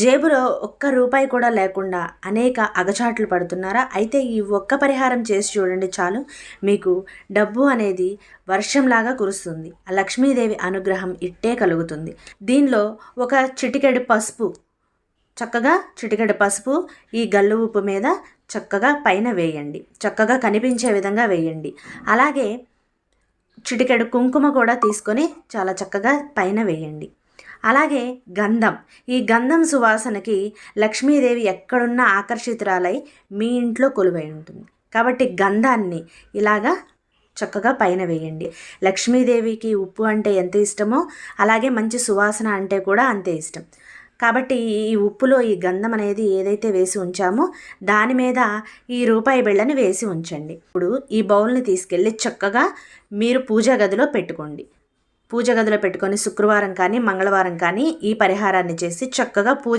జేబులో ఒక్క రూపాయి కూడా లేకుండా అనేక అగచాట్లు పడుతున్నారా? అయితే ఈ ఒక్క పరిహారం చేసి చూడండి చాలు. మీకు డబ్బు అనేది వర్షంలాగా కురుస్తుంది. ఆ లక్ష్మీదేవి అనుగ్రహం ఇట్టే కలుగుతుంది. దీనిలో ఒక చిటికెడు పసుపు, చక్కగా చిటికెడు పసుపు ఈ గల్లు ఉప్పు మీద చక్కగా పైన వేయండి. చక్కగా కనిపించే విధంగా వేయండి. అలాగే చిటికెడు కుంకుమ కూడా తీసుకొని చాలా చక్కగా పైన వేయండి. అలాగే గంధం, ఈ గంధం సువాసనకి లక్ష్మీదేవి ఎక్కడున్నా ఆకర్షితురాలై మీ ఇంట్లో కొలువై ఉంటుంది. కాబట్టి గంధాన్ని ఇలాగా చక్కగా పైన వేయండి. లక్ష్మీదేవికి ఉప్పు అంటే ఎంత ఇష్టమో అలాగే మంచి సువాసన అంటే కూడా అంతే ఇష్టం. కాబట్టి ఈ ఉప్పులో ఈ గంధం అనేది ఏదైతే వేసి ఉంచామో దాని మీద ఈ రూపాయి బిళ్ళని వేసి ఉంచండి. ఇప్పుడు ఈ బౌల్ని తీసుకెళ్ళి చక్కగా మీరు పూజా గదిలో పెట్టుకోండి. పూజ గదిలో పెట్టుకొని శుక్రవారం కానీ మంగళవారం కానీ ఈ పరిహారాన్ని చేసి చక్కగా పూజ